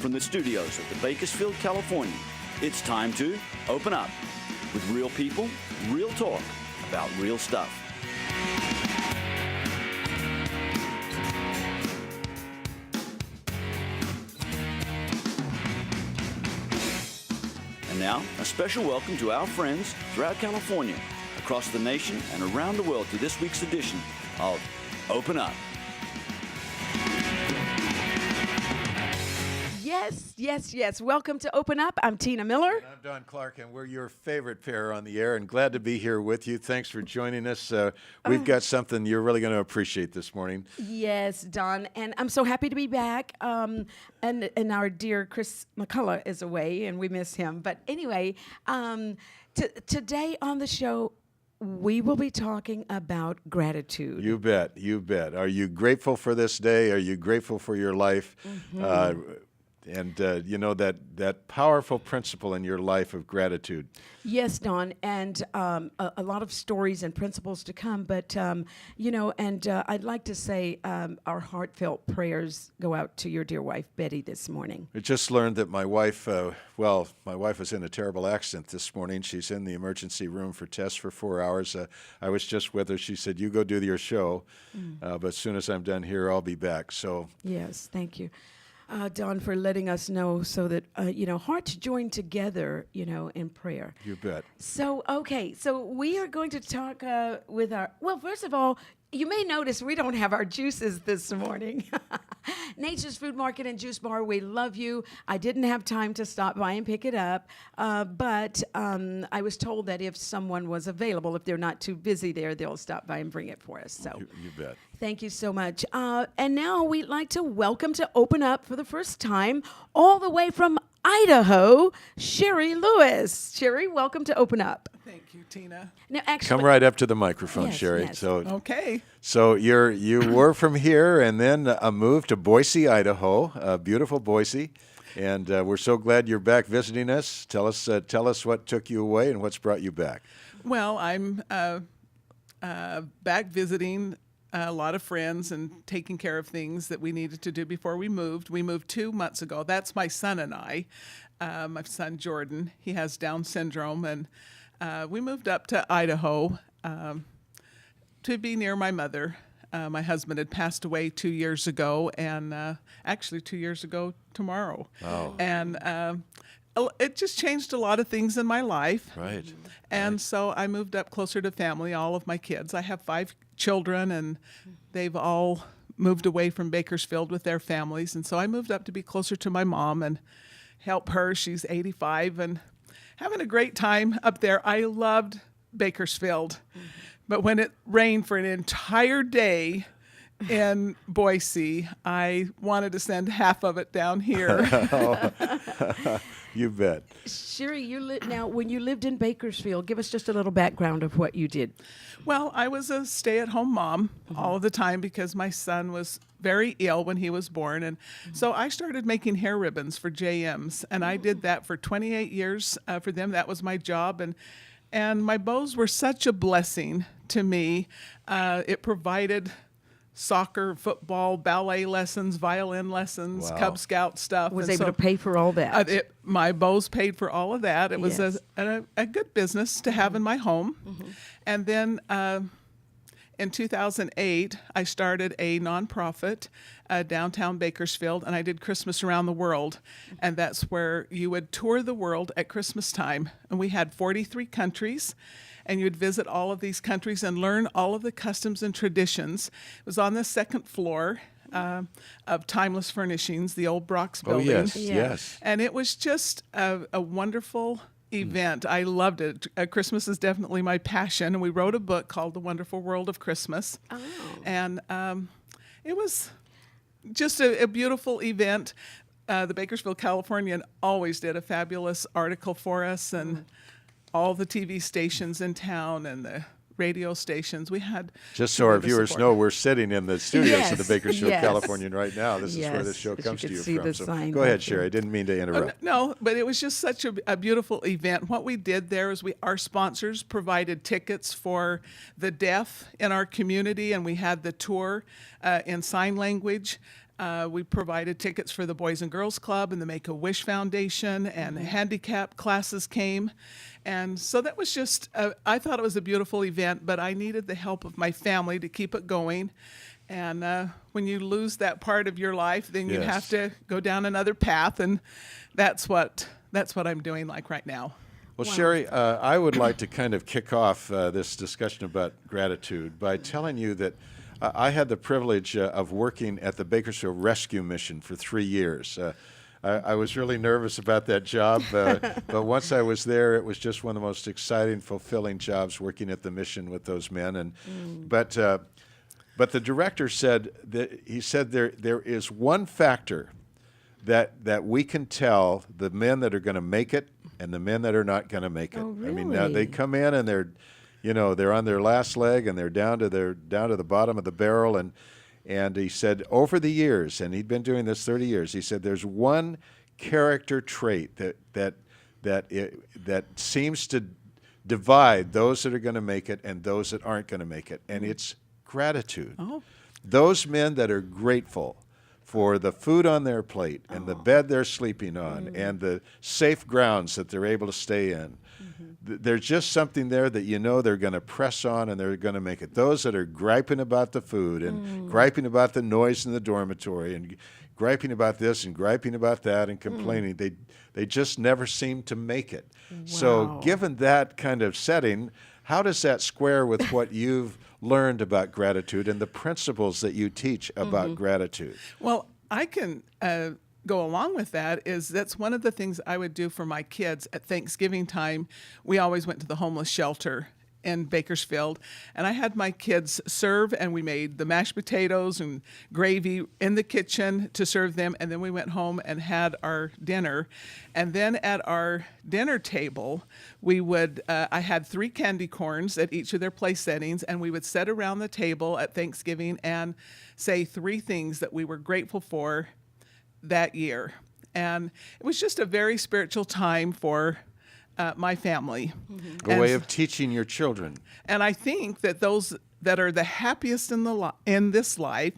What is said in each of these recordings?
from the studios of the Bakersfield, California, it's time to open up with real people, real talk about real stuff. And now, a special welcome to our friends throughout California, across the nation, and around the world to this week's edition of Open Up. Yes. Welcome to Open Up. I'm Tina Miller. And I'm Don Clark, and we're your favorite pair on the air, and glad to be here with you. Thanks for joining us. We've got something you're really going to appreciate this morning. Yes, Don, and I'm so happy to be back. And our dear Chris McCullough is away, and we miss him. But anyway, today on the show, we will be talking about gratitude. You bet. Are you grateful for this day? Are you grateful for your life? And you know that powerful principle in your life of gratitude. Yes, Don, and a lot of stories and principles to come. But I'd like to say our heartfelt prayers go out to your dear wife Betty this morning. I just learned that my wife was in a terrible accident this morning. She's in the emergency room for tests for 4 hours. I was just with her. She said, "You go do your show, but as soon as I'm done here, I'll be back." So yes, thank you. Don, for letting us know so that, hearts join together, in prayer. You bet. So we are going to talk with first of all, you may notice we don't have our juices this morning. Nature's Food Market and Juice Bar, we love you. I didn't have time to stop by and pick it up, but I was told that if someone was available, if they're not too busy there, they'll stop by and bring it for us. So you bet. Thank you so much. And now we'd like to welcome to Open Up for the first time, all the way from Idaho, Sherry Lewis. Sherry, welcome to Open Up. Thank you, Tina. Now, actually, Come right up to the microphone, Yes, Sherry. yes. Okay. So you were from here, and then moved to Boise, Idaho, beautiful Boise, and we're so glad you're back visiting us. Tell us what took you away and what's brought you back. Well, I'm back visiting a lot of friends and taking care of things that we needed to do before we moved. We moved 2 months ago. That's my son and I. My son Jordan, he has Down syndrome, and we moved up to Idaho to be near my mother. My husband had passed away 2 years ago, and actually 2 years ago tomorrow. Oh. And it just changed a lot of things in my life. Right. And so I moved up closer to family, all of my kids. I have 5 children, and they've all moved away from Bakersfield with their families. And so I moved up to be closer to my mom and help her. She's 85 and having a great time up there. I loved Bakersfield. But when it rained for an entire day in Boise, I wanted to send half of it down here. You bet. Sherry, now when you lived in Bakersfield, give us just a little background of what you did. Well, I was a stay-at-home mom all of the time because my son was very ill when he was born. And so I started making hair ribbons for JMs, and I did that for 28 years for them. That was my job. And my bows were such a blessing to me. It provided soccer, football, ballet lessons, violin lessons, Wow. Cub Scout stuff. Was And able so, to pay for all that. my bows paid for all of that. It was Yes. a good business to have in my home. And then in 2008, I started a nonprofit downtown Bakersfield, and I did Christmas Around the World. And that's where you would tour the world at Christmas time. And we had 43 countries. And you'd visit all of these countries and learn all of the customs and traditions. It was on the second floor of Timeless Furnishings, the old Brock's Oh, building. yes. And it was just a wonderful event. I loved it. Christmas is definitely my passion. And we wrote a book called The Wonderful World of Christmas. Oh. And it was just a beautiful event. The Bakersfield Californian always did a fabulous article for us, and all the TV stations in town and the radio stations. We had Just so our tremendous viewers support. know, we're sitting in the studios of the Yes, Bakersfield yes. Californian right now. This is where the Yes, show but you comes to could you see from. the So sign go ahead, back Sherry. I didn't mean to interrupt. No, but it was just such a beautiful event. What we did there is our sponsors provided tickets for the deaf in our community, and we had the tour in sign language. We provided tickets for the Boys and Girls Club and the Make-A-Wish Foundation, and handicap classes came. And so that was just, I thought it was a beautiful event, but I needed the help of my family to keep it going. And when you lose that part of your life, then you have to go down another path, and that's what I'm doing like right now. Well, Sherry, I would like to kind of kick off this discussion about gratitude by telling you that I had the privilege of working at the Bakersfield Rescue Mission for 3 years. I was really nervous about that job, but once I was there, it was just one of the most exciting, fulfilling jobs working at the mission with those men. And but the director said that there is one factor that we can tell the men that are going to make it and the men that are not going to make it. Oh, really? I mean, now they come in and they're on their last leg and they're down to the bottom of the barrel. And he said over the years, and he'd been doing this 30 years, he said there's one character trait that seems to divide those that are going to make it and those that aren't going to make it, and it's gratitude. Oh. Those men that are grateful for the food on their plate and the bed they're sleeping on and the safe grounds that they're able to stay in. There's just something there that they're going to press on and they're going to make it. Those that are griping about the food and griping about the noise in the dormitory and griping about this and griping about that and complaining, they just never seem to make it. Wow. So given that kind of setting, how does that square with what you've learned about gratitude and the principles that you teach about gratitude? Well, I can go along with that. That's one of the things I would do for my kids at Thanksgiving time. We always went to the homeless shelter in Bakersfield, and I had my kids serve, and we made the mashed potatoes and gravy in the kitchen to serve them, and then we went home and had our dinner. And then at our dinner table, I had 3 candy corns at each of their place settings, and we would sit around the table at Thanksgiving and say 3 things that we were grateful for that year. And it was just a very spiritual time for my family. A way of teaching your children. And I think that those that are the happiest in this life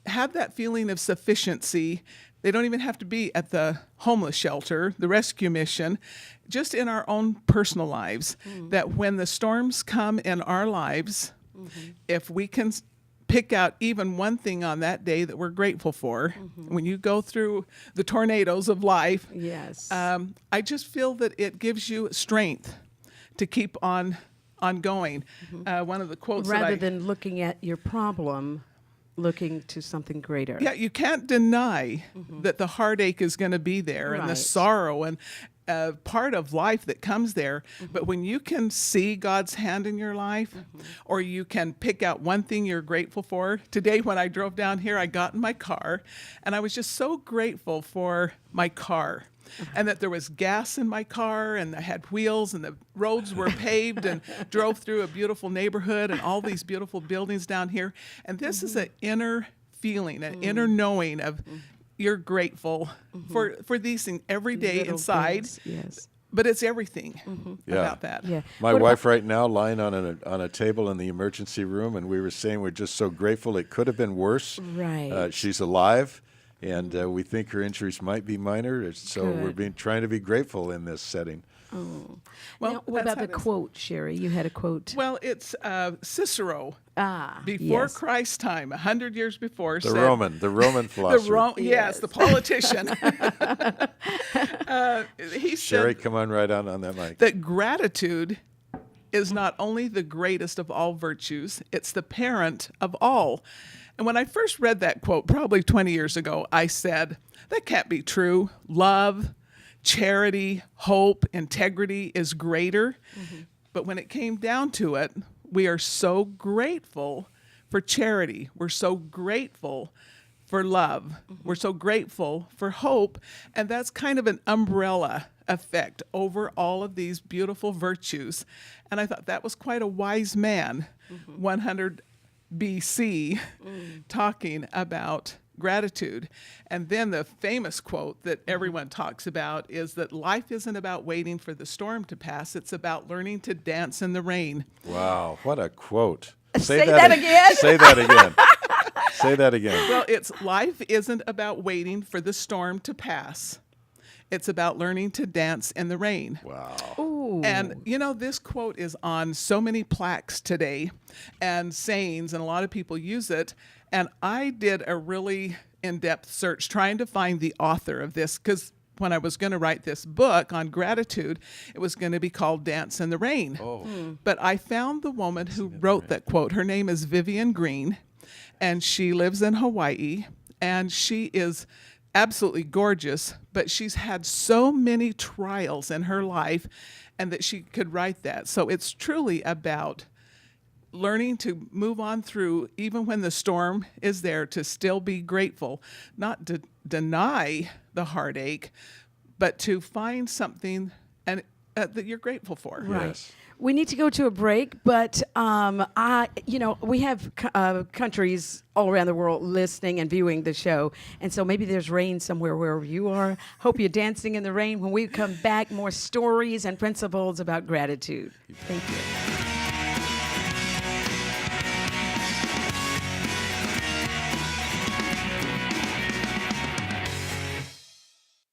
have that feeling of sufficiency. They don't even have to be at the homeless shelter, the rescue mission, just in our own personal lives, that when the storms come in our lives, if we can pick out even one thing on that day that we're grateful for. When you go through the tornadoes of life, Yes. I just feel that it gives you strength to keep on going. One of the quotes Rather than looking at your problem, looking to something greater. Yeah, you can't deny that the heartache is going to be there and the Right. sorrow and part of life that comes there. But when you can see God's hand in your life, or you can pick out one thing you're grateful for. Today when I drove down here, I got in my car and I was just so grateful for my car. And that there was gas in my car, and I had wheels, and the roads were paved, and drove through a beautiful neighborhood and all these beautiful buildings down here. And this is an inner feeling, an inner knowing of you're grateful for these things every day Little inside. things, yes. But it's everything about that. Yeah. My What wife right now lying on a table in the emergency room, and we were saying we're just so grateful it could have been worse. Right. She's alive, and we think her injuries might be minor, so we're Good. trying to be grateful in this setting. Well, Well, what that's about the how it is. quote, Sherry? You had a quote. Well, it's Cicero. Before yes. Christ's time, 100 years before. The said, Roman philosopher. Yes, the politician. He Sherry, said come on right on that mic. that gratitude is not only the greatest of all virtues, it's the parent of all. And when I first read that quote, probably 20 years ago, I said, that can't be true. Love, charity, hope, integrity is greater. But when it came down to it, we are so grateful for charity. We're so grateful for love. We're so grateful for hope. And that's kind of an umbrella effect over all of these beautiful virtues. And I thought that was quite a wise man, 100 BC, talking about gratitude. And then the famous quote that everyone talks about is that life isn't about waiting for the storm to pass, it's about learning to dance in the rain. Wow, what a quote. Say that again. Say that again. Say that again. Well, it's life isn't about waiting for the storm to pass. It's about learning to dance in the rain. Wow. Ooh. And, you know, this quote is on so many plaques today and sayings, and a lot of people use it. And I did a really in-depth search trying to find the author of this, because when I was going to write this book on gratitude, it was going to be called Dance in the Rain. But I found the woman who wrote that quote. Her name is Vivian Green, and she lives in Hawaii, and she is absolutely gorgeous, but she's had so many trials in her life and that she could write that. So it's truly about learning to move on through, even when the storm is there, to still be grateful, not to deny the heartache, but to find something and that you're grateful for. Right. Yes. We need to go to a break, but we have countries all around the world listening and viewing the show, and so maybe there's rain somewhere wherever you are. Hope you're dancing in the rain. When we come back, more stories and principles about gratitude. Thank you.